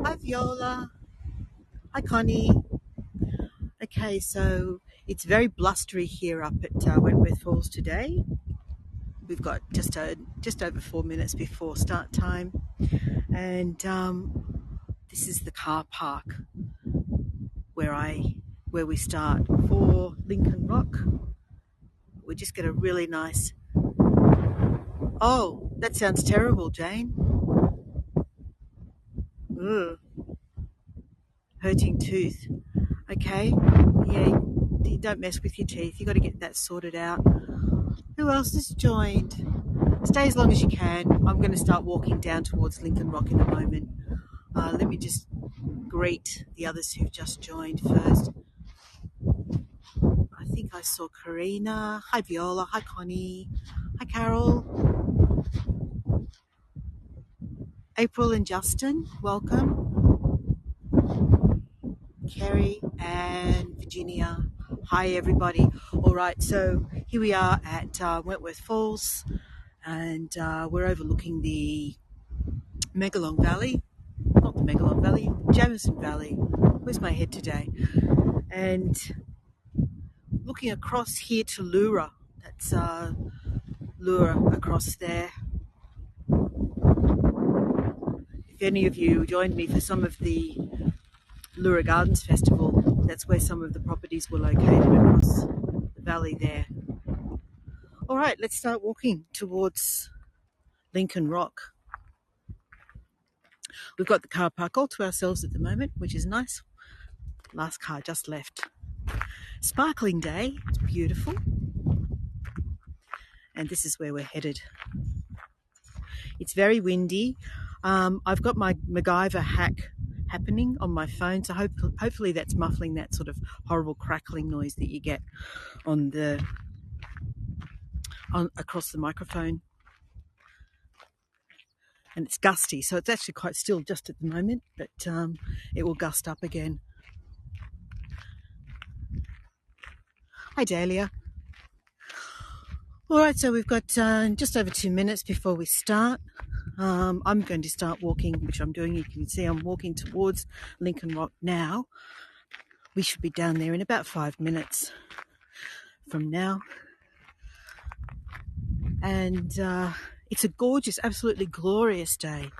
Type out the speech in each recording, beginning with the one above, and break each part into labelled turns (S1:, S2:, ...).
S1: Hi Viola. Hi Connie. Okay, so it's very blustery here up at Wentworth Falls today. We've got just over 4 minutes before start time, and this is the car park where we start for Lincoln Rock. We just get a really nice. Oh, that sounds terrible, Jane. Ugh, hurting tooth. Okay, yeah, you don't mess with your teeth. You got to get that sorted out. Who else has joined? Stay as long as you can. I'm going to start walking down towards Lincoln Rock in a moment. Let me just greet the others who've just joined first. I think I saw Karina. Hi Viola. Hi Connie. Hi Carol. April and Justin, welcome. Kerry and Virginia. Hi everybody. All right, so here we are at Wentworth Falls, and we're overlooking the Megalong Valley. Not the Megalong Valley, Jamison Valley. Where's my head today? And looking across here to Lura. That's Lura across there. If any of you joined me for some of the Lura Gardens Festival, that's where some of the properties were located across the valley there. All right, let's start walking towards Lincoln Rock. We've got the car park all to ourselves at the moment, which is nice. Last car just left. Sparkling day, it's beautiful. And this is where we're headed. It's very windy. I've got my MacGyver hack happening on my phone, so hopefully that's muffling that sort of horrible crackling noise that you get across the microphone. And it's gusty, so it's actually quite still just at the moment, but it will gust up again. Hi Dahlia. All right, so we've got just over 2 minutes before we start. I'm going to start walking, which I'm doing. You can see I'm walking towards Lincoln Rock now. We should be down there in about 5 minutes from now. And it's a gorgeous, absolutely glorious day.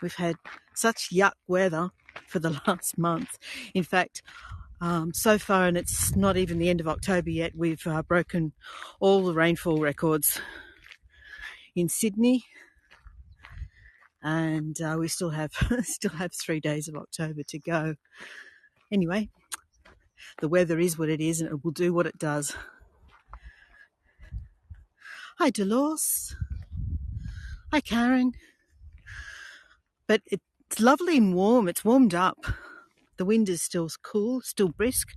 S1: We've had such yuck weather for the last month. In fact, so far, and it's not even the end of October yet, we've broken all the rainfall records in Sydney, and we still have 3 days of October to go. Anyway, the weather is what it is, and it will do what it does. Hi Dolores. Hi Karen. But it's lovely and warm. It's warmed up. The wind is still cool, still brisk,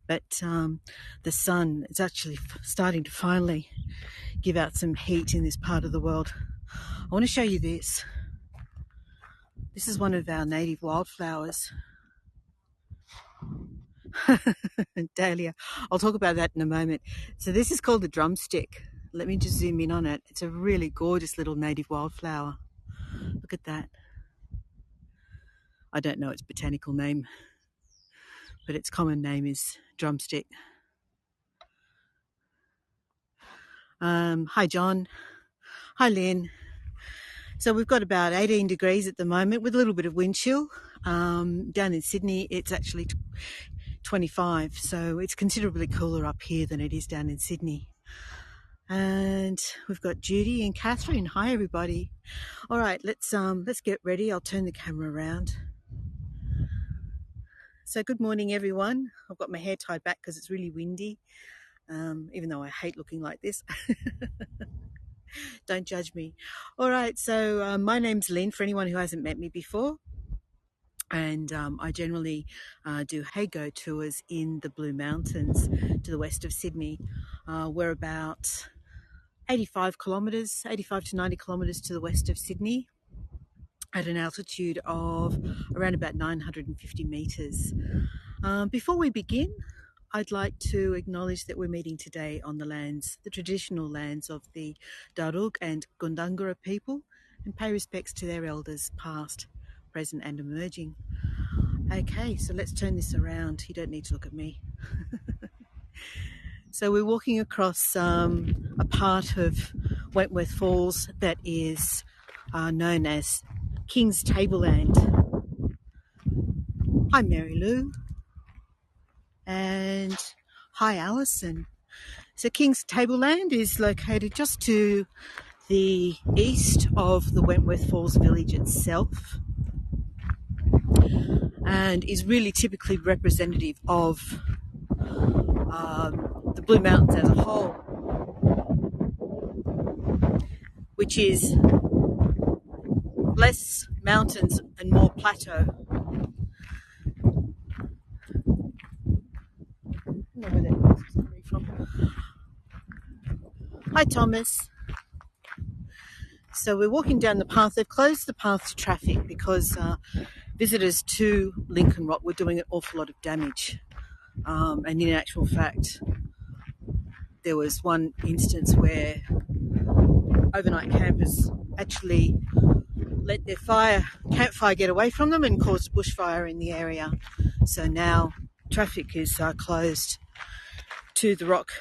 S1: but the sun is actually starting to finally give out some heat in this part of the world. I want to show you this. This is one of our native wildflowers. Dahlia. I'll talk about that in a moment. So this is called the drumstick. Let me just zoom in on it. It's a really gorgeous little native wildflower. Look at that. I don't know its botanical name, but its common name is drumstick. Hi John. Hi Lynn. So we've got about 18 degrees at the moment with a little bit of wind chill. Down in Sydney it's actually 25, so it's considerably cooler up here than it is down in Sydney. And we've got Judy and Catherine. Hi everybody. All right, let's get ready. I'll turn the camera around. So good morning everyone. I've got my hair tied back because it's really windy, even though I hate looking like this. Don't judge me. All right, so my name's Lynn, for anyone who hasn't met me before. And I generally do Hago tours in the Blue Mountains to the west of Sydney. We're about 85 to 90 kilometres to the west of Sydney at an altitude of around about 950 metres. Before we begin, I'd like to acknowledge that we're meeting today on the traditional lands of the Darug and Gundungurra people, and pay respects to their elders past, present and emerging. Okay, so let's turn this around. You don't need to look at me. So we're walking across a part of Wentworth Falls that is known as King's Tableland. Hi Mary Lou, and hi Alison. So King's Tableland is located just to the east of the Wentworth Falls village itself, and is really typically representative of the Blue Mountains as a whole, which is less mountains and more plateau. I don't know where that noise is coming from. Hi Thomas. So we're walking down the path. They've closed the path to traffic because visitors to Lincoln Rock were doing an awful lot of damage. And in actual fact, there was one instance where overnight campers actually let their campfire get away from them and caused bushfire in the area. So now traffic is closed to the rock,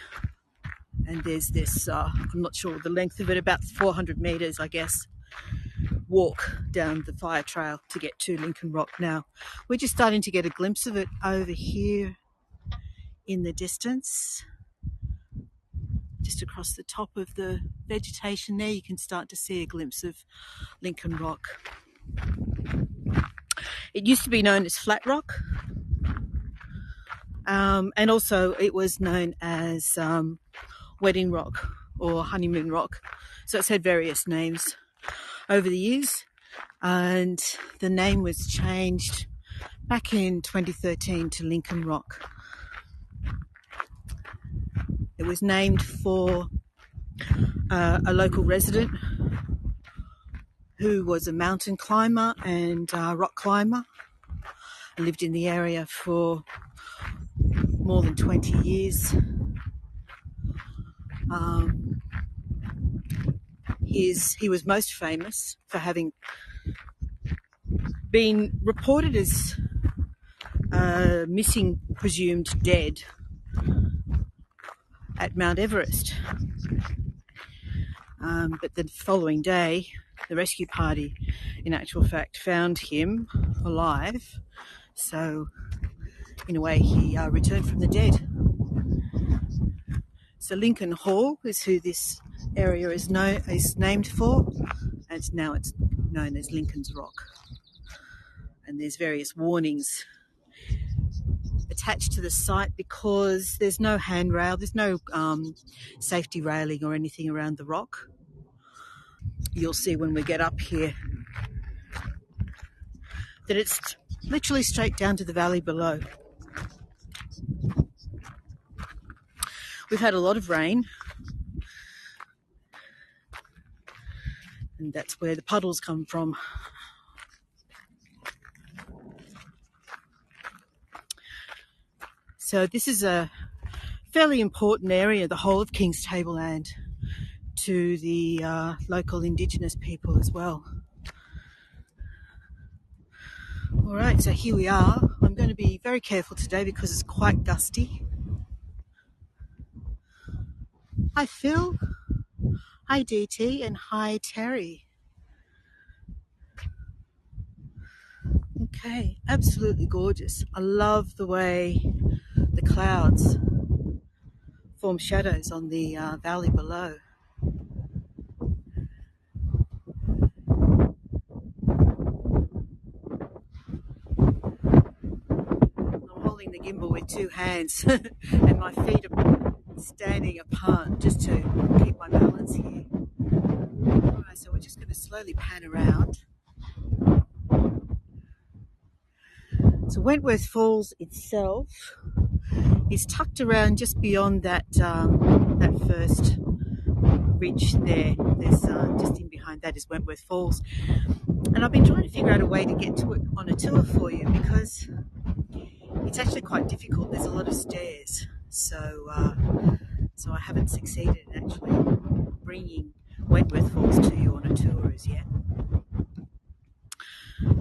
S1: and there's this, I'm not sure the length of it, about 400 metres, I guess, walk down the fire trail to get to Lincoln Rock. Now, we're just starting to get a glimpse of it over here in the distance. Just across the top of the vegetation there, you can start to see a glimpse of Lincoln Rock. It used to be known as Flat Rock, and also it was known as Wedding Rock or Honeymoon Rock. So it's had various names over the years, and the name was changed back in 2013 to Lincoln Rock. It was named for a local resident who was a mountain climber and rock climber. Lived in the area for more than 20 years. He was most famous for having been reported as missing, presumed dead, at Mount Everest. But the following day, the rescue party, in actual fact, found him alive. So, in a way, he returned from the dead. So Lincoln Hall is who this area is named for, and now it's known as Lincoln's Rock. And there's various warnings attached to the site because there's no handrail, there's no safety railing or anything around the rock. You'll see when we get up here that it's literally straight down to the valley below. We've had a lot of rain, and that's where the puddles come from. So this is a fairly important area, the whole of King's Tableland, to the local Indigenous people as well. All right, so here we are. I'm going to be very careful today because it's quite gusty. Hi Phil, hi DT, and hi Terry. Okay, absolutely gorgeous. I love the way the clouds form shadows on the valley below. I'm holding the gimbal with two hands and my feet are standing apart just to keep my balance here. Alright, so we're just going to slowly pan around. So Wentworth Falls itself is tucked around just beyond that first ridge there. There's just in behind that is Wentworth Falls, and I've been trying to figure out a way to get to it on a tour for you because it's actually quite difficult. There's a lot of stairs, so I haven't succeeded in actually bringing Wentworth Falls to you on a tour as yet.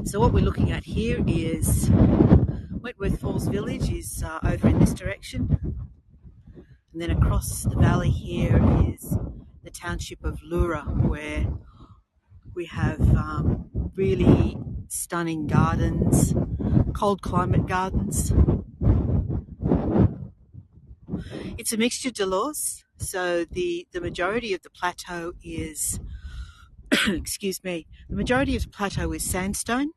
S1: So what we're looking at here is Wentworth Falls Village is over in this direction, and then across the valley here is the township of Lura, where we have really stunning gardens, cold climate gardens. It's a mixture, Dolores. So the majority of the plateau is, excuse me, the majority of the plateau is sandstone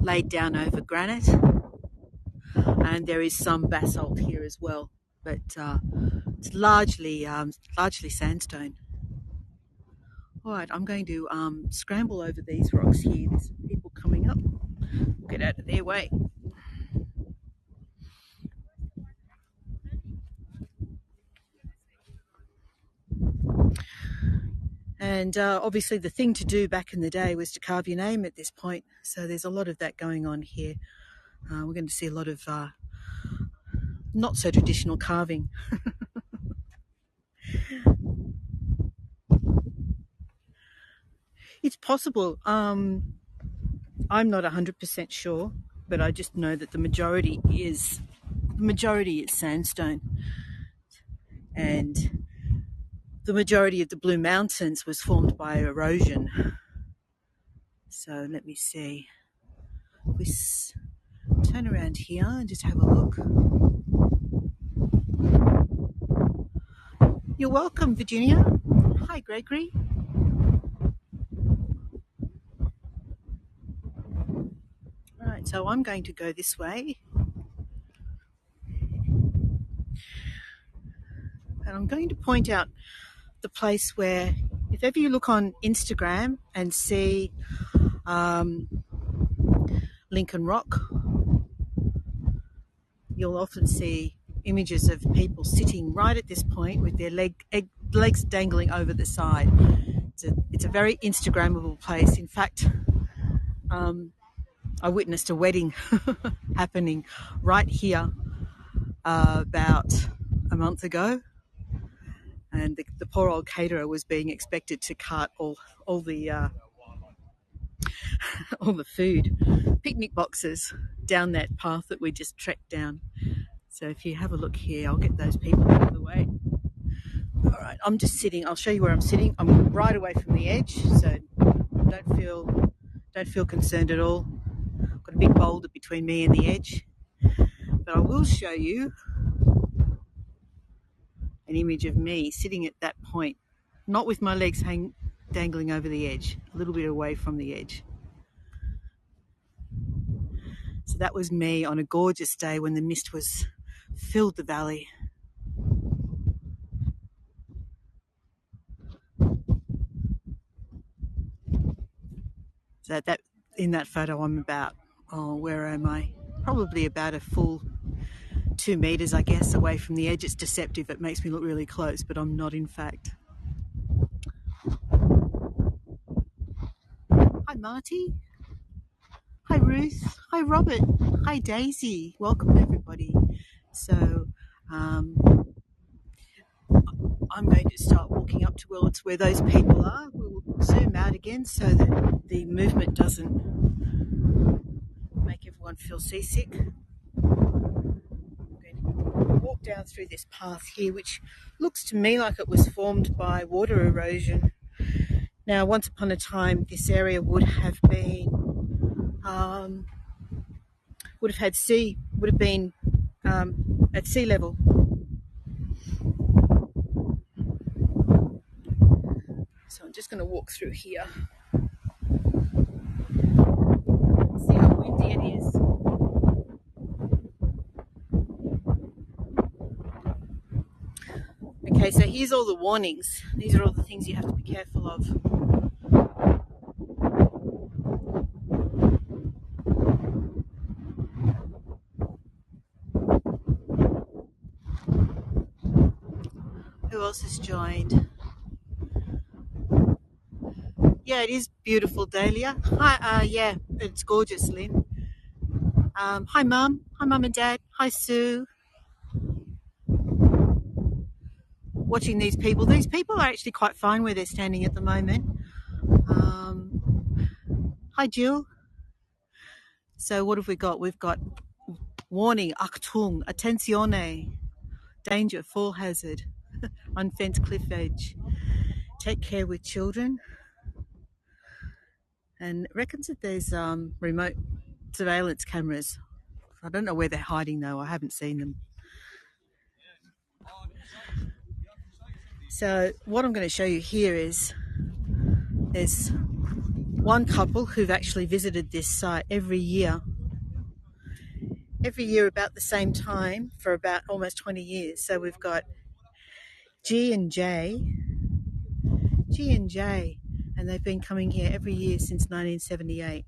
S1: laid down over granite, and there is some basalt here as well, but it's largely sandstone. All right, I'm going to scramble over these rocks here. There's people coming up. Get out of their way. And obviously the thing to do back in the day was to carve your name at this point. So there's a lot of that going on here. We're going to see a lot of not so traditional carving. It's possible. I'm not 100% sure, but I just know that the majority is sandstone, and the majority of the Blue Mountains was formed by erosion. So let me see. If we turn around here and just have a look. You're welcome, Virginia. Hi, Gregory. Right, so I'm going to go this way. And I'm going to point out the place where, if ever you look on Instagram and see Lincoln Rock, you'll often see images of people sitting right at this point with their legs dangling over the side. It's a very Instagrammable place. In fact, I witnessed a wedding happening right here about a month ago, and the poor old caterer was being expected to cart all the all the food, picnic boxes, down that path that we just trekked down. So if you have a look here, I'll get those people out of the way. All right, I'm just sitting. I'll show you where I'm sitting. I'm right away from the edge, so don't feel concerned at all. I've got a big boulder between me and the edge, but I will show you an image of me sitting at that point, not with my legs dangling over the edge, a little bit away from the edge. So that was me on a gorgeous day when the mist filled the valley. So that in that photo I'm about, where am I? Probably about a full 2 meters, I guess, away from the edge. It's deceptive. It makes me look really close, but I'm not, in fact. Hi, Marty. Hi, Ruth. Hi, Robert. Hi, Daisy. Welcome, everybody. So I'm going to start walking up towards where those people are. We'll zoom out again so that the movement doesn't make everyone feel seasick. I'm going to walk down through this path here, which looks to me like it was formed by water erosion. Now, once upon a time, this area would have been at sea level. So I'm just going to walk through here. See how windy it is. Okay, so here's all the warnings. These are all the things you have to be careful of. Who else has joined? Yeah, it is beautiful, Dahlia. Hi, yeah, it's gorgeous, Lynn. Hi, Mum. Hi, Mum and Dad. Hi, Sue. Watching these people. These people are actually quite fine where they're standing at the moment. Hi, Jill. So what have we got? We've got warning, Achtung, attenzione, danger, fall hazard, unfenced cliff edge. Take care with children. And it reckons that there's remote surveillance cameras. I don't know where they're hiding though. I haven't seen them. So what I'm going to show you here is there's one couple who've actually visited this site every year about the same time for about almost 20 years. So we've got G and J, and they've been coming here every year since 1978.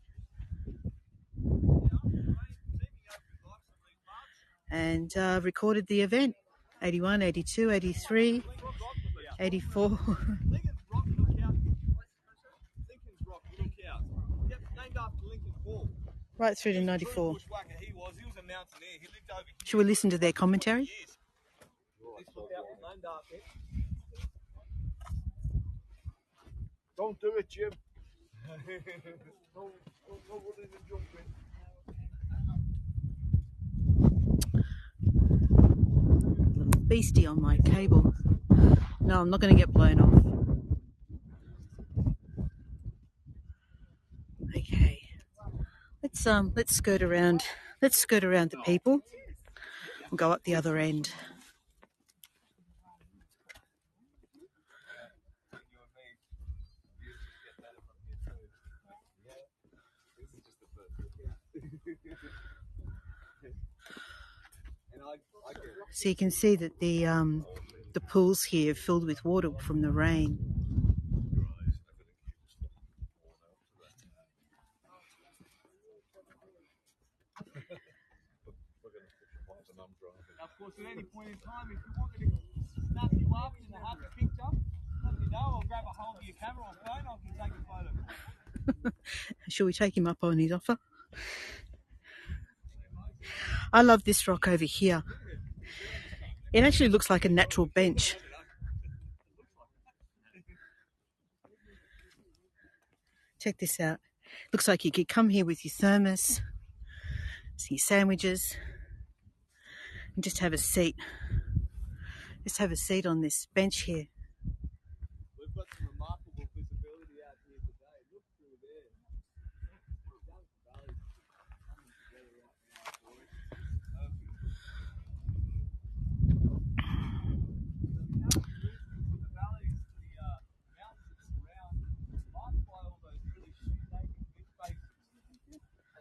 S1: And recorded the event, 81, 82, 83, 84. Right through to 94. Should we listen to their commentary?
S2: Don't do it, Jim.
S1: Little beastie on my cable. No, I'm not going to get blown off. Okay, let's skirt around. Let's skirt around the people and go up the other end. So you can see that the pools here are filled with water from the rain.
S2: Of course, at any point in time, if you want me to snap you up and have a picture, let me know. I'll grab a hold of your camera or phone. I can take a photo.
S1: Shall we take him up on his offer? I love this rock over here. It actually looks like a natural bench. Check this out. Looks like you could come here with your thermos, your sandwiches, and just have a seat. Just have a seat on this bench here.
S2: We've got some remarkable visibility out here today. Look through there.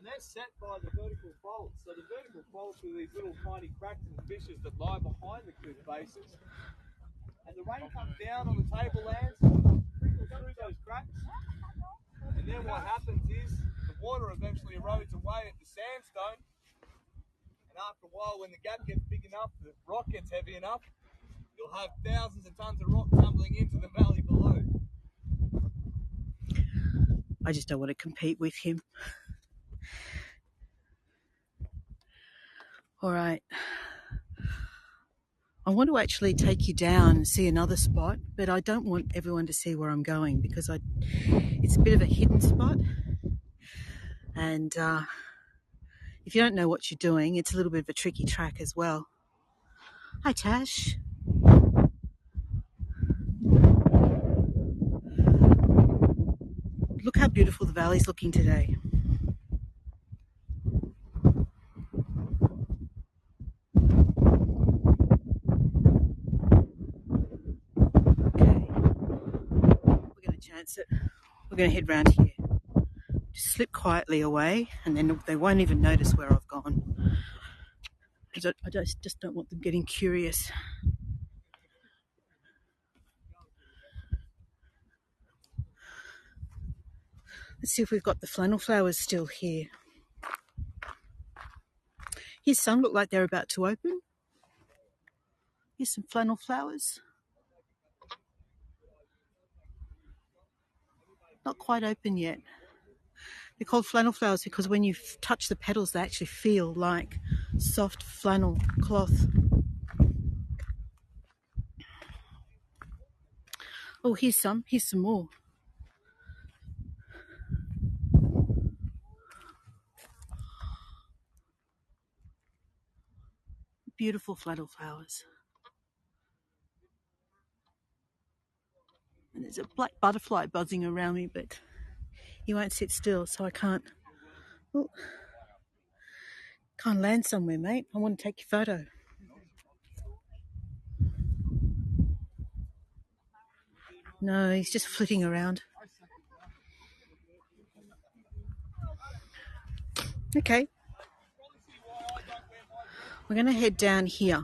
S2: And they're set by the vertical faults. So the vertical faults are these little tiny cracks and fissures that lie behind the cliff faces. And the rain comes down on the tablelands, trickles through those cracks, and then what happens is the water eventually erodes away at the sandstone, and after a while, when the gap gets big enough, the rock gets heavy enough, you'll have thousands of tons of rock tumbling into the valley below.
S1: I just don't want to compete with him. All right. I want to actually take you down and see another spot, but I don't want everyone to see where I'm going because it's a bit of a hidden spot. And if you don't know what you're doing, it's a little bit of a tricky track as well. Hi, Tash. Look how beautiful the valley's looking today. Okay, we're going to chance it. We're going to head round here. Just slip quietly away, and then they won't even notice where I've gone. I just don't want them getting curious. Let's see if we've got the flannel flowers still here. Here's some look like they're about to open. Here's some flannel flowers. Not quite open yet. They're called flannel flowers because when you touch the petals, they actually feel like soft flannel cloth. Oh, here's some more. Beautiful fladdle flowers. And there's a black butterfly buzzing around me, but he won't sit still, so I can't. Oh, can't land somewhere, mate. I want to take your photo. No, he's just flitting around. Okay. We're going to head down here.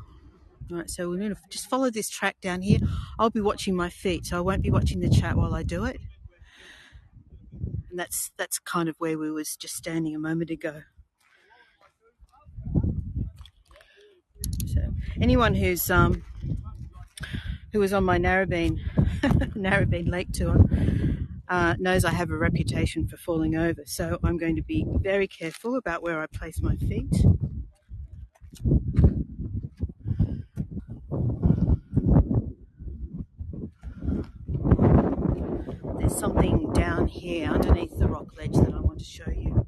S1: All right, so we're going to just follow this track down here. I'll be watching my feet, so I won't be watching the chat while I do it. And that's kind of where we was just standing a moment ago. So anyone who was on my Narrabeen Lake tour knows I have a reputation for falling over. So I'm going to be very careful about where I place my feet. There's something down here underneath the rock ledge that I want to show you.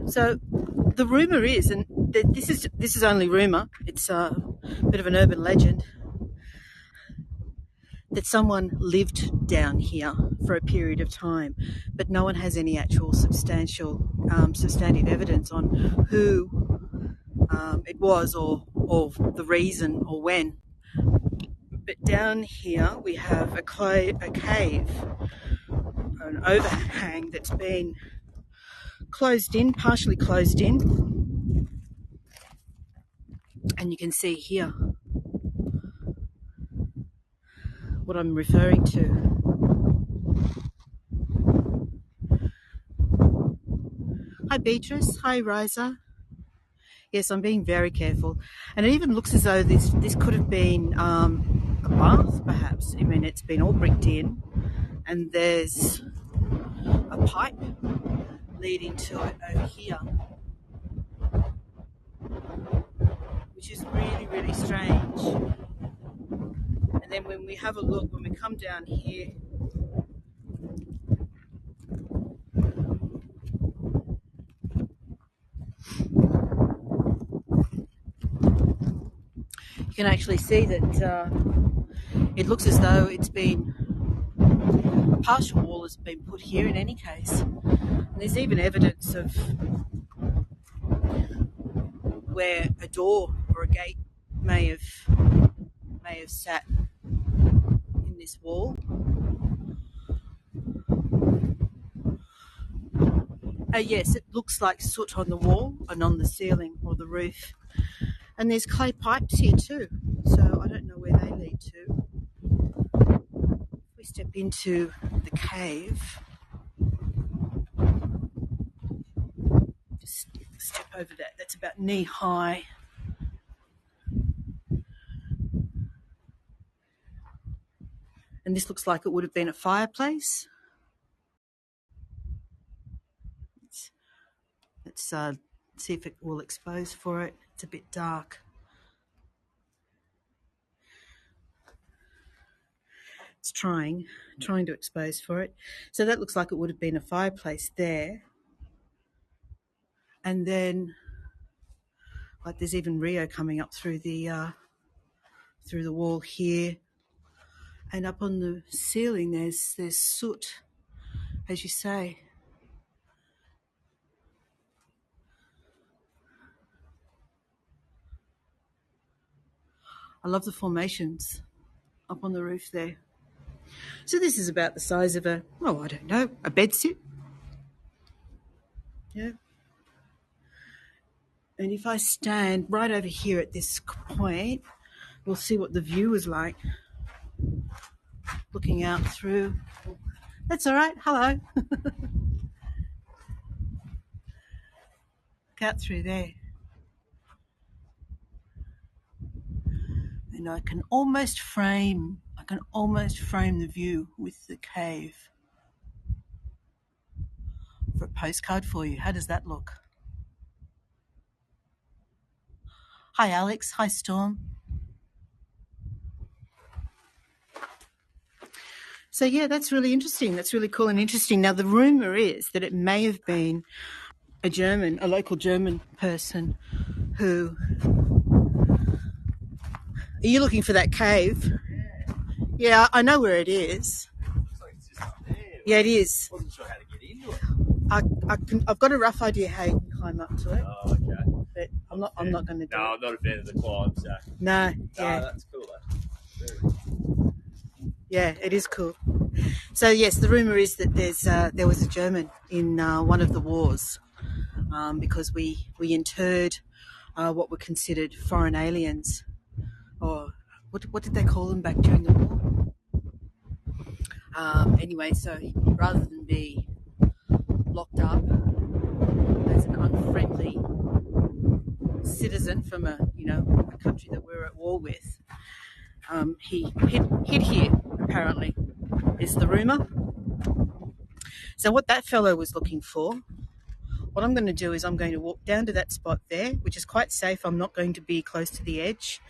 S1: So the rumour is, and this is only rumour, it's a bit of an urban legend, that someone lived down here for a period of time, but no one has any actual substantive evidence on who it was or the reason or when. But down here we have a cave, an overhang that's been closed in, partially closed in, and you can see here what I'm referring to. Hi Beatrice, hi Riza. Yes, I'm being very careful, and it even looks as though this could have been a bath, perhaps. I mean, it's been all bricked in, and there's a pipe leading to it over here, which is really, really strange. And then when we have a look, when we come down here, you can actually see that it looks as though it's been, a partial wall has been put here in any case. And there's even evidence of where a door or a gate may have sat in this wall. Yes, it looks like soot on the wall and on the ceiling or the roof. And there's clay pipes here too, so I don't know where they lead to. If we step into the cave, just step over that. That's about knee high. And this looks like it would have been a fireplace. Let's see if it will expose for it. It's a bit dark. It's trying to expose for it. So that looks like it would have been a fireplace there. And then, like, there's even Rio coming up through the wall here. And up on the ceiling, there's soot, as you say. I love the formations up on the roof there. So this is about the size of a bedsit. Yeah. And if I stand right over here at this point, we'll see what the view is like. Looking out through. That's all right. Hello. Look out through there. And I can almost frame the view with the cave for a postcard for you. How does that look? Hi Alex, hi Storm. So yeah, that's really interesting. That's really cool and interesting. Now the rumor is that it may have been a local German person who. Are you looking for that cave? Yeah, I know where it is.
S2: Looks like it's just up there.
S1: Yeah, it is.
S2: Wasn't sure how to get into it.
S1: I've got a rough idea how you can climb up to it.
S2: Oh, okay.
S1: But I'm not going to do it.
S2: No, I'm not a fan of the climb, so.
S1: No, yeah.
S2: No, that's cool though.
S1: Yeah, it is cool. So yes, the rumor is that there was a German in one of the wars, because we interred what were considered foreign aliens, or what did they call them back during the war? Anyway, so rather than be locked up as an unfriendly citizen from a country that we're at war with, he hid here, apparently, is the rumour. So what that fellow was looking for, what I'm going to do is I'm going to walk down to that spot there, which is quite safe. I'm not going to be close to the edge.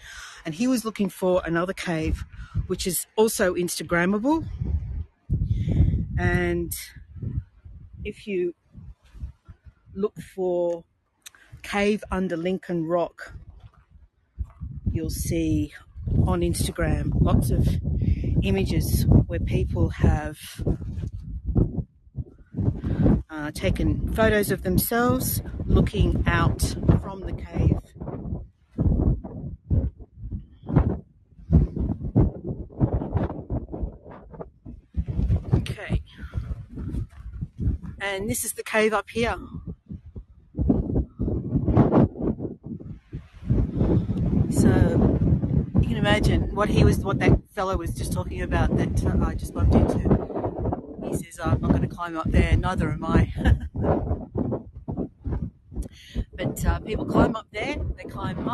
S1: And he was looking for another cave, which is also Instagrammable. And if you look for cave under Lincoln Rock, you'll see on Instagram lots of images where people have taken photos of themselves looking out from the cave. Okay, and this is the cave up here. So you can imagine what that fellow was just talking about that I just bumped into. He says, I'm not going to climb up there, neither am I. But people climb up there, they climb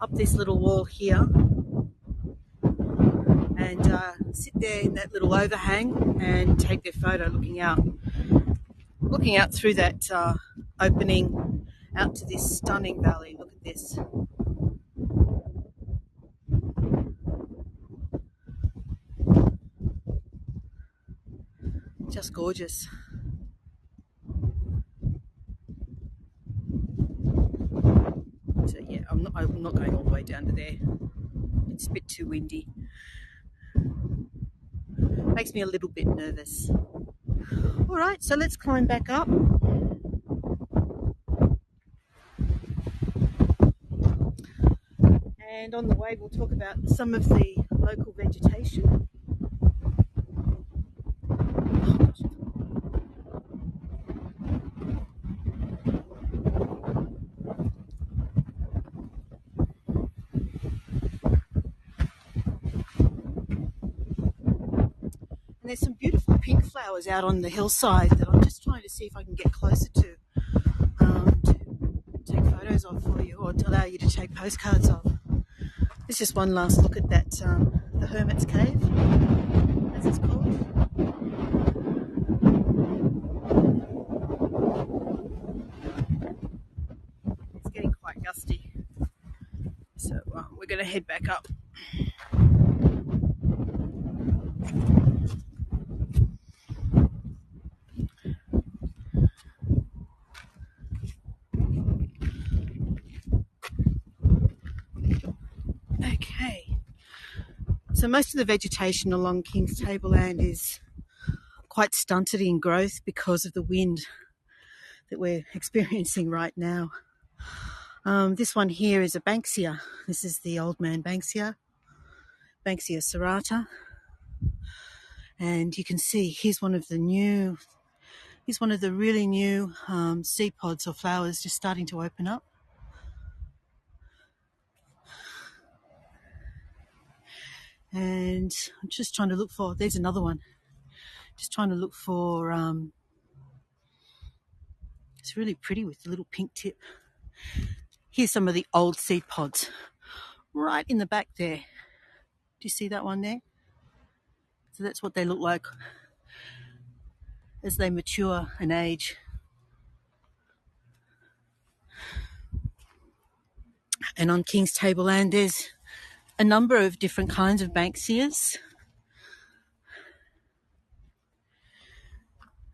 S1: up this little wall here, and sit there in that little overhang and take their photo looking out through that opening out to this stunning valley. Look at this. Just gorgeous. So yeah, I'm not going all the way down to there. It's a bit too windy. Makes me a little bit nervous. All right, so let's climb back up. And on the way, we'll talk about some of the local vegetation. And there's some beautiful pink flowers out on the hillside that I'm just trying to see if I can get closer to take photos of for you, or to allow you to take postcards of. This is one last look at that, the Hermit's Cave, as it's called. It's getting quite gusty, so we're going to head back up. Okay, so most of the vegetation along King's Tableland is quite stunted in growth because of the wind that we're experiencing right now. This one here is a Banksia. This is the old man Banksia serrata. And you can see here's one of the really new seed pods or flowers just starting to open up. And I'm just trying to look for, there's another one. Just trying to look for, it's really pretty with the little pink tip. Here's some of the old seed pods right in the back there. Do you see that one there? So that's what they look like as they mature and age. And on King's Tableland, there's a number of different kinds of Banksias.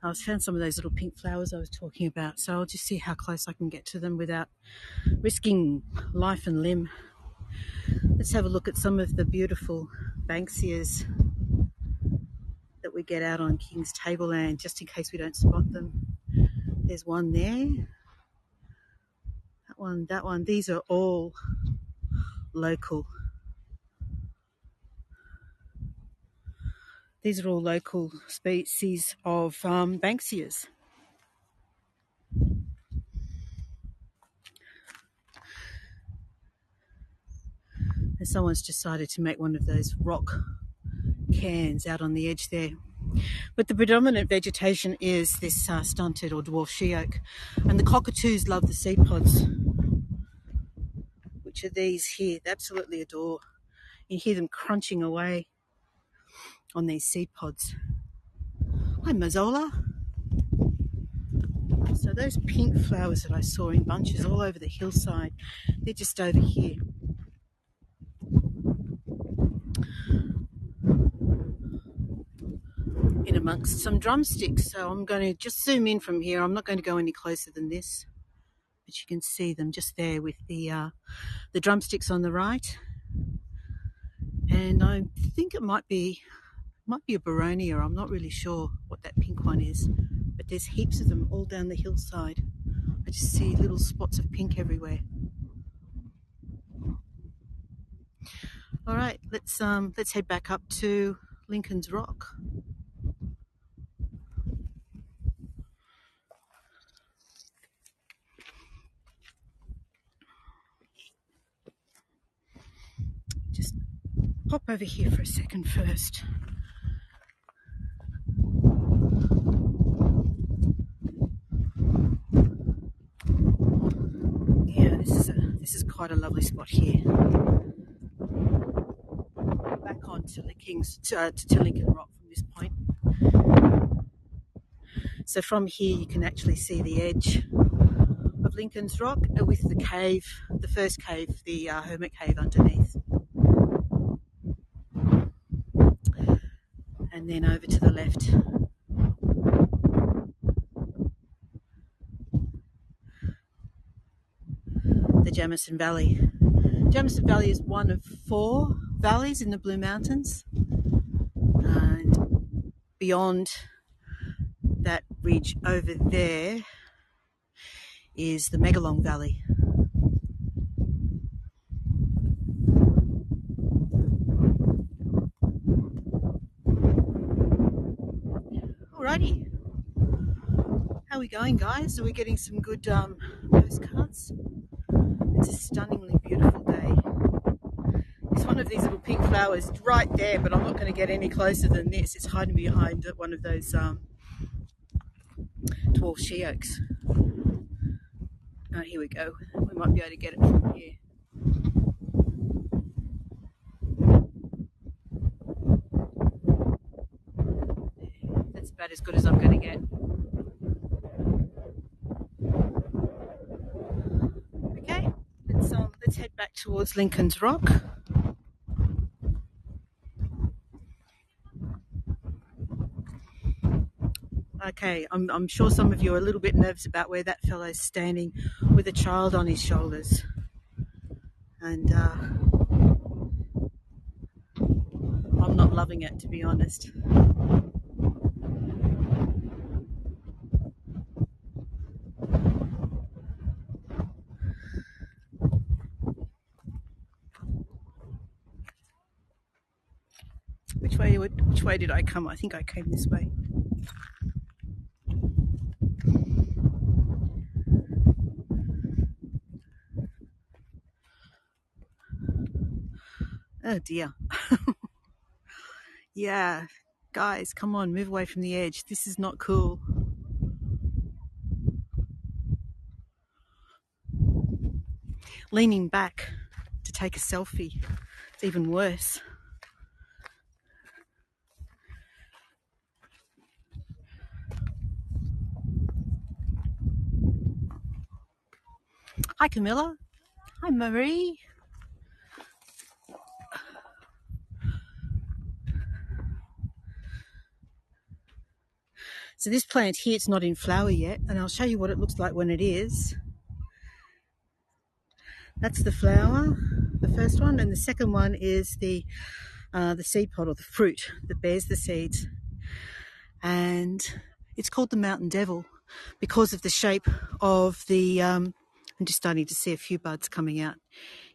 S1: I found some of those little pink flowers I was talking about, so I'll just see how close I can get to them without risking life and limb. Let's have a look at some of the beautiful Banksias that we get out on King's Tableland, just in case we don't spot them. There's one there. That one. These are all local. These are all local species of Banksias. And someone's decided to make one of those rock cairns out on the edge there. But the predominant vegetation is this stunted or dwarf she oak. And the cockatoos love the seed pods, which are these here. They absolutely adore. You hear them crunching away on these seed pods. Hi, Mazola. So those pink flowers that I saw in bunches all over the hillside, they're just over here. In amongst some drumsticks. So I'm going to just zoom in from here. I'm not going to go any closer than this, but you can see them just there with the drumsticks on the right. And I think it might be a Baronia. I'm not really sure what that pink one is, but there's heaps of them all down the hillside. I just see little spots of pink everywhere. All right, let's head back up to Lincoln's Rock. Just pop over here for a second first. Yeah, this is quite a lovely spot here. Back on to Lincoln Rock from this point. So from here you can actually see the edge of Lincoln's Rock with the cave, the first cave, the hermit cave underneath. And then over to the left, the Jamison Valley. Jamison Valley is one of 4 valleys in the Blue Mountains. And beyond that ridge over there is the Megalong Valley. Alrighty. How are we going, guys? Are we getting some good postcards? It's a stunningly beautiful day. It's one of these little pink flowers right there, but I'm not going to get any closer than this. It's hiding behind one of those dwarf she oaks. Here we go. We might be able to get it from here. That's about as good as I'm going to get. Okay, let's head back towards Lincoln's Rock. Okay, I'm sure some of you are a little bit nervous about where that fellow's standing with a child on his shoulders. And I'm not loving it, to be honest. Which way did I come? I think I came this way. Oh dear. Yeah, guys, come on, move away from the edge. This is not cool. Leaning back to take a selfie. It's even worse. Hi, Camilla. Hi, Marie. So this plant here, it's not in flower yet, and I'll show you what it looks like when it is. That's the flower, the first one, and the second one is the seed pod, or the fruit that bears the seeds. And it's called the mountain devil because of the shape of the, I'm just starting to see a few buds coming out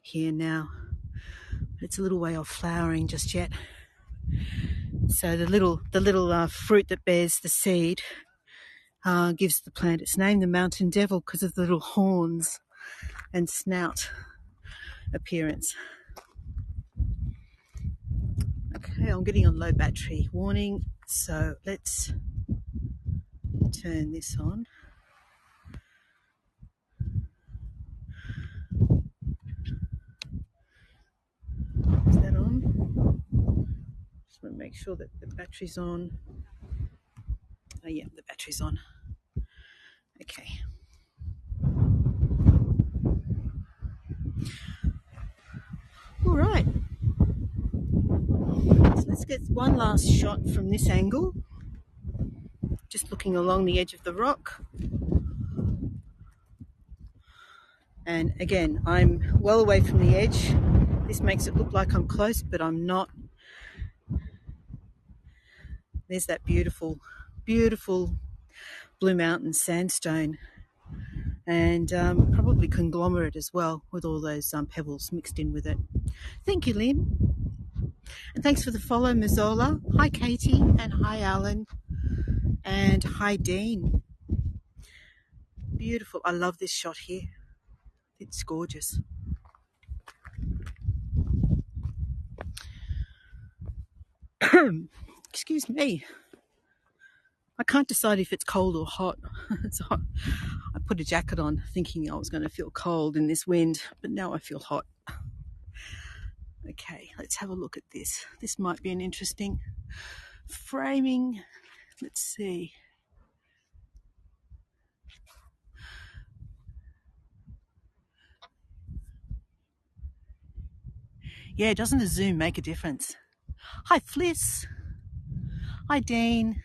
S1: here now. It's a little way off flowering just yet. So the little fruit that bears the seed gives the plant its name, the mountain devil, because of the little horns and snout appearance. Okay, I'm getting a low battery warning, so let's turn this on. Is that on? Just want to make sure that the battery's on. Oh yeah, the battery's on. Okay. All right. So let's get one last shot from this angle. Just looking along the edge of the rock. And again, I'm well away from the edge. This makes it look like I'm close, but I'm not. There's that beautiful, beautiful Blue Mountain sandstone, and probably conglomerate as well, with all those pebbles mixed in with it. Thank you, Lynn. And thanks for the follow, Mazola. Hi, Katie, and hi, Alan, and hi, Dean. Beautiful. I love this shot here. It's gorgeous. Excuse me. I can't decide if it's cold or hot. So I put a jacket on thinking I was going to feel cold in this wind, but now I feel hot. Okay, let's have a look at this. This might be an interesting framing. Let's see. Yeah, doesn't the zoom make a difference? Hi, Fliss. Hi, Dean.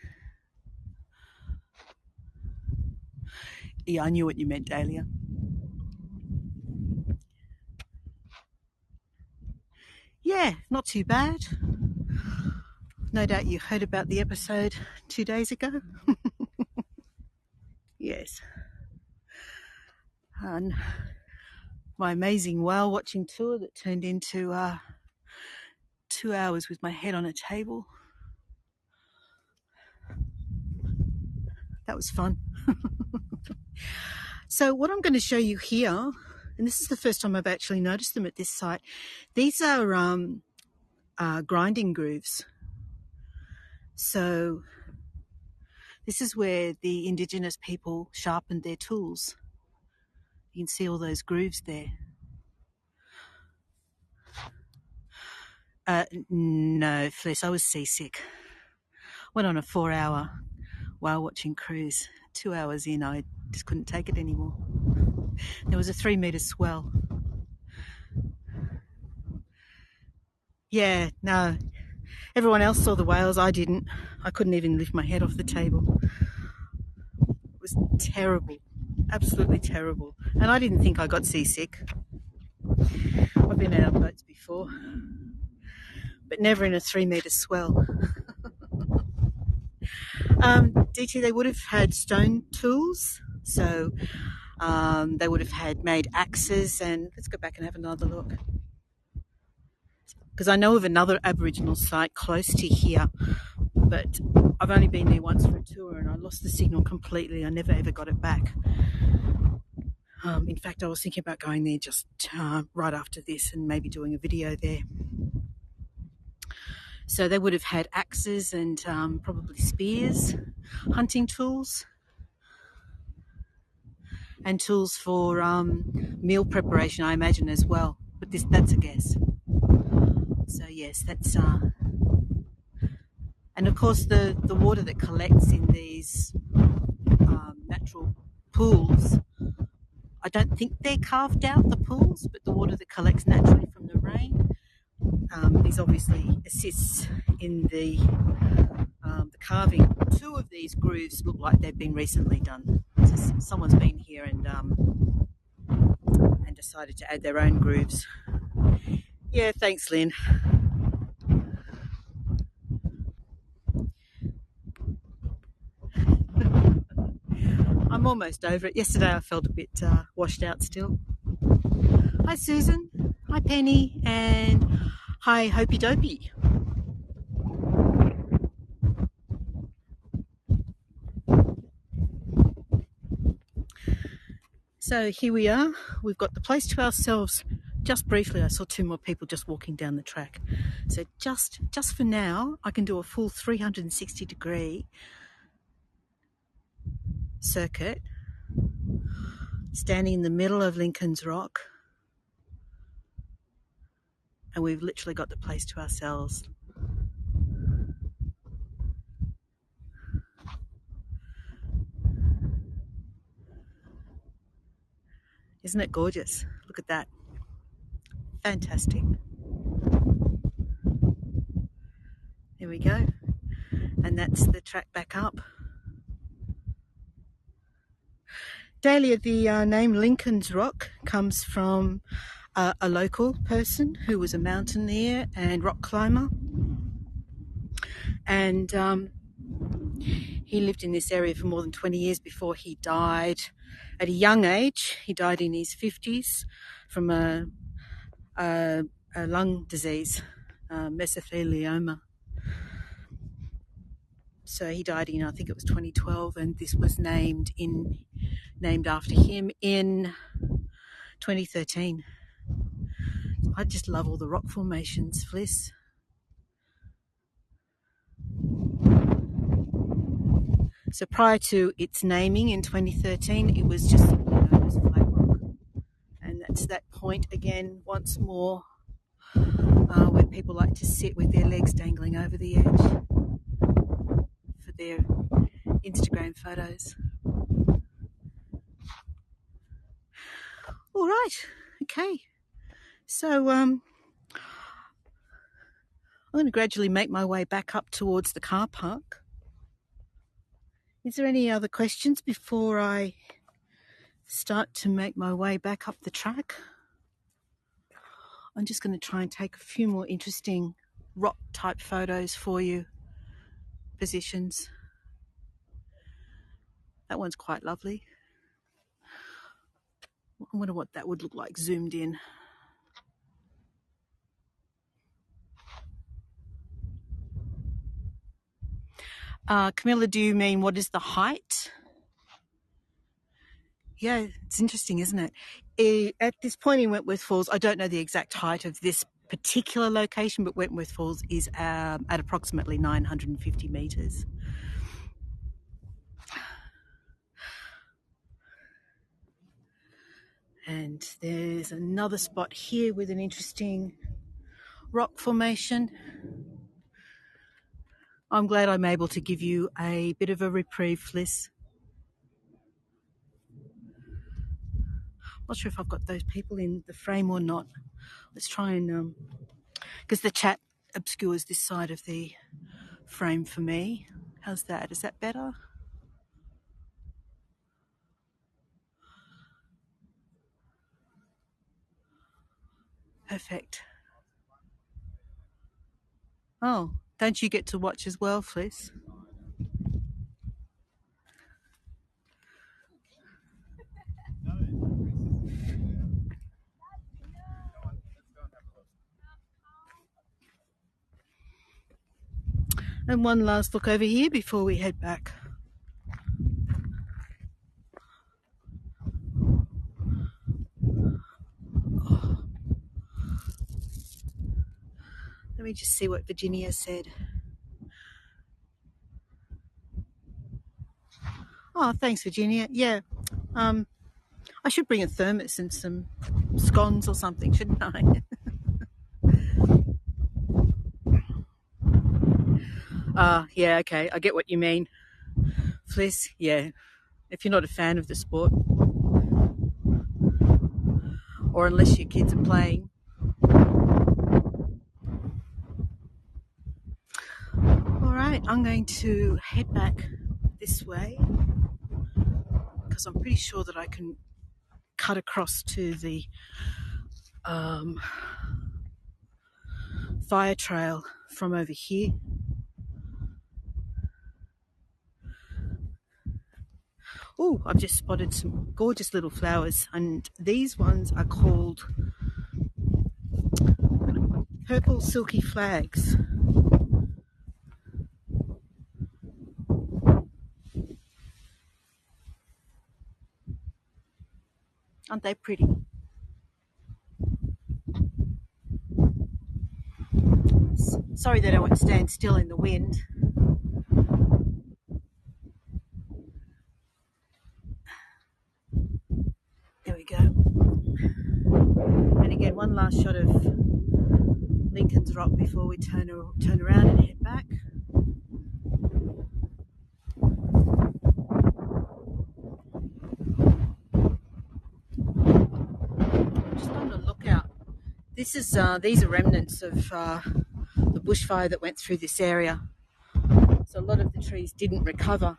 S1: Yeah, I knew what you meant, Dahlia. Yeah, not too bad. No doubt you heard about the episode 2 days ago. Yes. And my amazing whale watching tour that turned into 2 hours with my head on a table. That was fun. So what I'm going to show you here, and this is the first time I've actually noticed them at this site, these are grinding grooves. So this is where the Indigenous people sharpened their tools. You can see all those grooves there. No, Fliss, I was seasick. Went on a 4-hour whale watching cruise. 2 hours in, I just couldn't take it anymore. There was a 3-meter swell. Yeah, no. Everyone else saw the whales, I didn't. I couldn't even lift my head off the table. It was terrible, absolutely terrible. And I didn't think I got seasick. I've been out on boats before, but never in a 3-meter swell. DT, they would have had stone tools, so they would have had made axes, and let's go back and have another look. Because I know of another Aboriginal site close to here, but I've only been there once for a tour and I lost the signal completely. I never ever got it back. In fact, I was thinking about going there just right after this and maybe doing a video there. So they would have had axes and probably spears, hunting tools, and tools for meal preparation, I imagine, as well. But that's a guess. So yes, that's and of course the water that collects in these natural pools, I don't think they're carved out, the pools, but the water that collects naturally from the rain, these obviously assists in the carving. Two of these grooves look like they've been recently done. So someone's been here and decided to add their own grooves. Yeah, thanks, Lynn. I'm almost over it. Yesterday I felt a bit washed out still. Hi, Susan. Hi, Penny. And hi, Hopey Dopey. So here we are. We've got the place to ourselves. Just briefly, I saw two more people just walking down the track. So just for now, I can do a full 360-degree circuit, standing in the middle of Lincoln's Rock, and we've literally got the place to ourselves. Isn't it gorgeous? Look at that. Fantastic. There we go. And that's the track back up. Dahlia, the name Lincoln's Rock comes from a local person who was a mountaineer and rock climber. And he lived in this area for more than 20 years before he died at a young age. He died in his 50s from a lung disease, mesothelioma. So he died in, I think it was 2012, and this was named after him in 2013. I just love all the rock formations, Fliss. So prior to its naming in 2013, it was just simply known as flat rock. And that's that point again, once more, where people like to sit with their legs dangling over the edge for their Instagram photos. All right, okay. So I'm going to gradually make my way back up towards the car park. Is there any other questions before I start to make my way back up the track? I'm just going to try and take a few more interesting rock type photos for you. Positions. That one's quite lovely. I wonder what that would look like zoomed in. Camilla, do you mean what is the height? Yeah, it's interesting, isn't it? At this point in Wentworth Falls, I don't know the exact height of this particular location, but Wentworth Falls is at approximately 950 metres. And there's another spot here with an interesting rock formation. I'm glad I'm able to give you a bit of a reprieve, Fliss. Not sure if I've got those people in the frame or not. Let's try and, because the chat obscures this side of the frame for me. How's that? Is that better? Perfect. Oh, don't you get to watch as well, Fliss? And one last look over here before we head back. Oh. Let me just see what Virginia said. Oh, thanks, Virginia. Yeah, I should bring a thermos and some scones or something, shouldn't I? Yeah, okay, I get what you mean. Fliss, yeah, if you're not a fan of the sport, or unless your kids are playing. All right. right, I'm going to head back this way because I'm pretty sure that I can cut across to the fire trail from over here. Oh, I've just spotted some gorgeous little flowers, and these ones are called purple silky flags. Aren't they pretty? Sorry that I won't stand still in the wind. There we go. And again, one last shot of Lincoln's Rock before we turn around and head back. Just on the lookout. These are remnants of the bushfire that went through this area. So a lot of the trees didn't recover.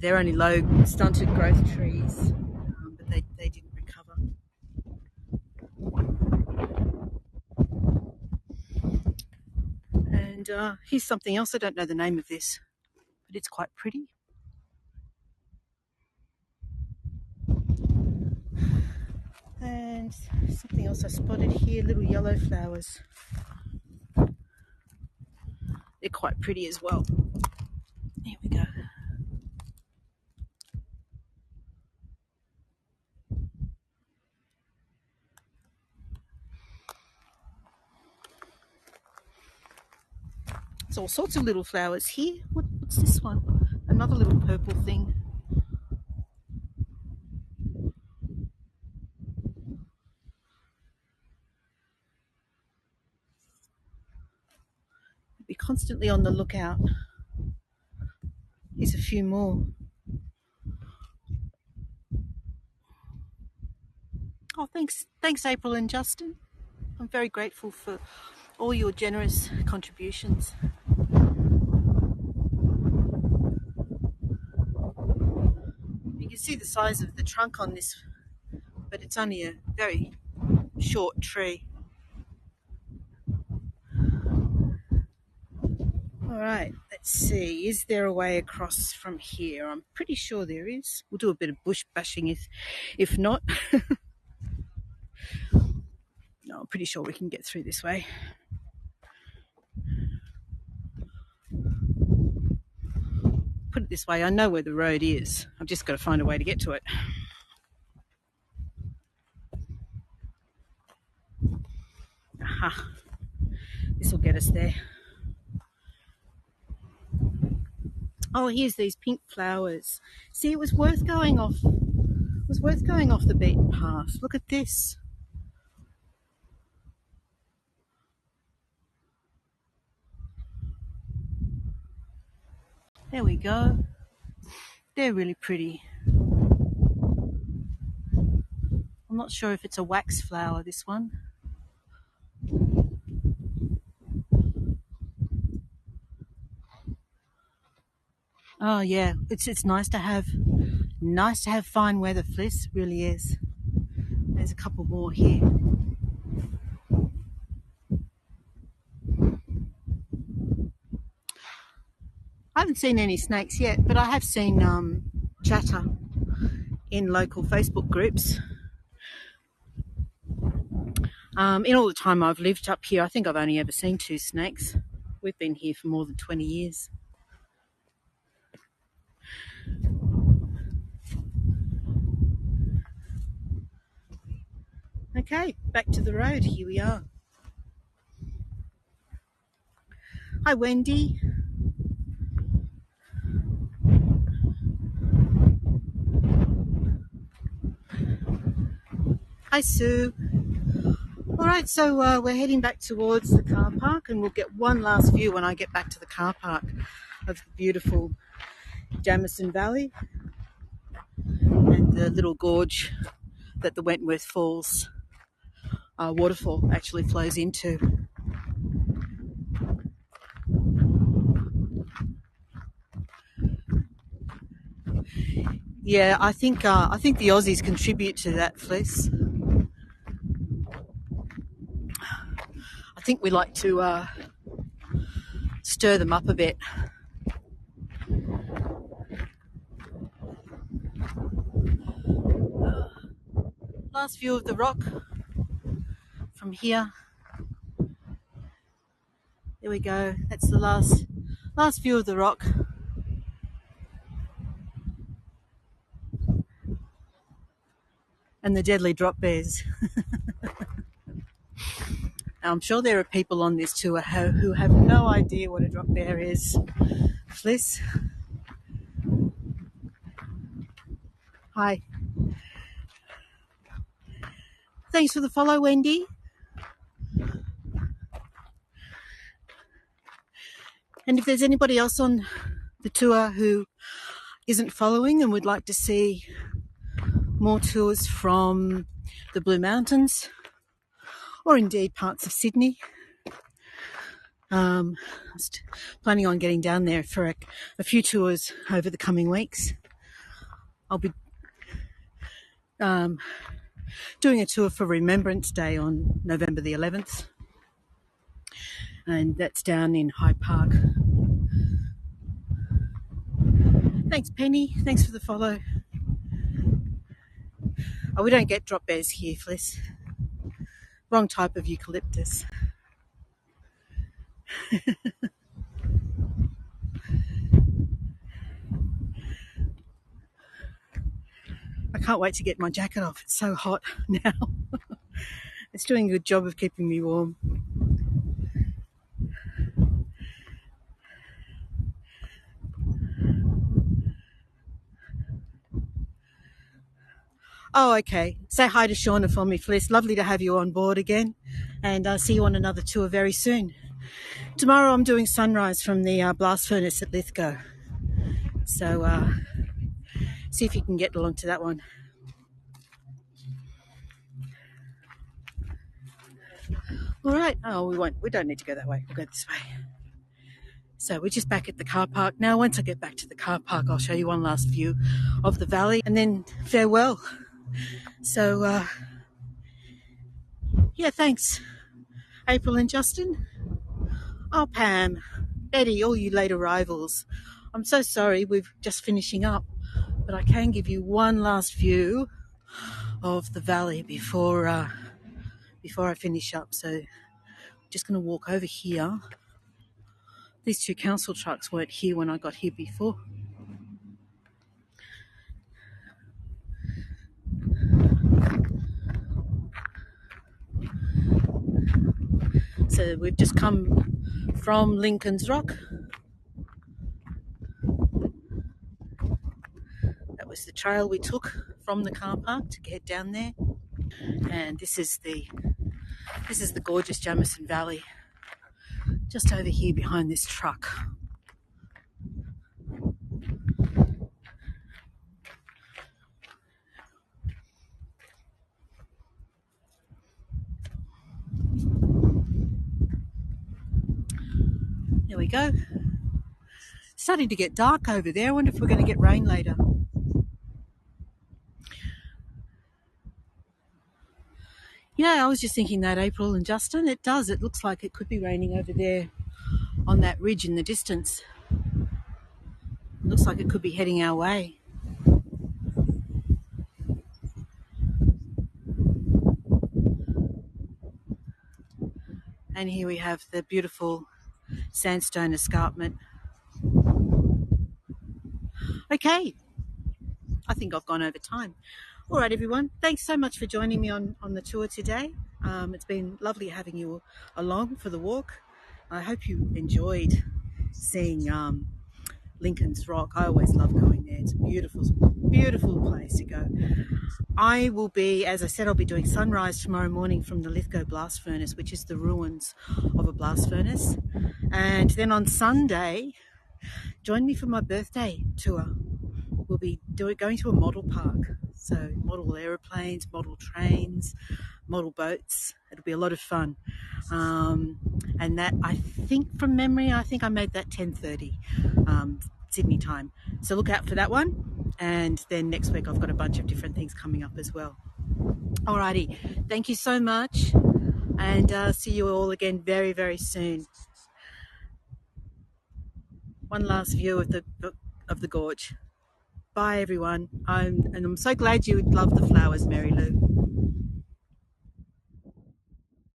S1: They're only low, stunted growth trees, but they didn't recover. And here's something else. I don't know the name of this, but it's quite pretty. And something else I spotted here, little yellow flowers. They're quite pretty as well. Here we go. There's all sorts of little flowers here. What's this one? Another little purple thing. Be constantly on the lookout. Here's a few more. Oh, thanks April and Justin. I'm very grateful for all your generous contributions. You can see the size of the trunk on this, but it's only a very short tree. All right, let's see. Is there a way across from here? I'm pretty sure there is. We'll do a bit of bush bashing if not. No, I'm pretty sure we can get through this way. Put it this way, I know where the road is. I've just got to find a way to get to it. Aha. This will get us there. Oh, here's these pink flowers. See, it was worth going off. It was worth going off the beaten path. Look at this. There we go. They're really pretty. I'm not sure if it's a wax flower, this one. Oh yeah, it's nice to have fine weather, Fliss, really is. There's a couple more here. I haven't seen any snakes yet, but I have seen chatter in local Facebook groups. In all the time I've lived up here, I think I've only ever seen 2 snakes. We've been here for more than 20 years. Okay, back to the road. Here we are. Hi, Wendy. Hi, Sue. All right, so we're heading back towards the car park, and we'll get one last view when I get back to the car park of the beautiful Jamison Valley. and the little gorge that the Wentworth Falls waterfall actually flows into. Yeah, I think the Aussies contribute to that, Fliss. I think we like to stir them up a bit. Last view of the rock from here. There we go. That's the last view of the rock. And the deadly drop bears. I'm sure there are people on this tour who have no idea what a drop bear is. Fliss. Hi. Thanks for the follow, Wendy. And if there's anybody else on the tour who isn't following and would like to see more tours from the Blue Mountains, or indeed parts of Sydney, I'm planning on getting down there for a few tours over the coming weeks. I'll be doing a tour for Remembrance Day on November the 11th, and that's down in Hyde Park. Thanks, Penny. Thanks for the follow. Oh, we don't get drop bears here, Fliss. Wrong type of eucalyptus. I can't wait to get my jacket off. It's so hot now. It's doing a good job of keeping me warm. Oh, okay. Say hi to Shauna for me, Fliss. Lovely to have you on board again. And I'll see you on another tour very soon. Tomorrow I'm doing sunrise from the blast furnace at Lithgow. So see if you can get along to that one. All right. Oh, we don't need to go that way. We'll go this way. So we're just back at the car park now. Once I get back to the car park, I'll show you one last view of the valley and then farewell. So, yeah, thanks, April and Justin. Oh, Pam, Betty, all you late arrivals. I'm so sorry, we're just finishing up, but I can give you one last view of the valley before I finish up. So I'm just going to walk over here. These two council trucks weren't here when I got here before. So we've just come from Lincoln's Rock. That was the trail we took from the car park to get down there. And this is the gorgeous Jamison Valley, just over here behind this truck. There we go. Starting to get dark over there. I wonder if we're going to get rain later. Yeah, I was just thinking that, April and Justin. It does. It looks like it could be raining over there on that ridge in the distance. It looks like it could be heading our way. And here we have the beautiful sandstone escarpment. Okay, I think I've gone over time. All right, everyone, thanks so much for joining me on the tour today. It's been lovely having you along for the walk. I hope you enjoyed seeing Lincoln's Rock. I always love going there. It's a beautiful, beautiful place to go. I will be, as I said, I'll be doing sunrise tomorrow morning from the Lithgow blast furnace, which is the ruins of a blast furnace. And then on Sunday, join me for my birthday tour. we'll be going to a model park. So model aeroplanes, model trains, model boats. It'll be a lot of fun. And that, I think from memory, I think I made that 10:30 Sydney time. So look out for that one. And then next week I've got a bunch of different things coming up as well. Alrighty, thank you so much, and see you all again very, very soon. One last view of the gorge. Bye, everyone. I'm so glad you love the flowers, Mary Lou.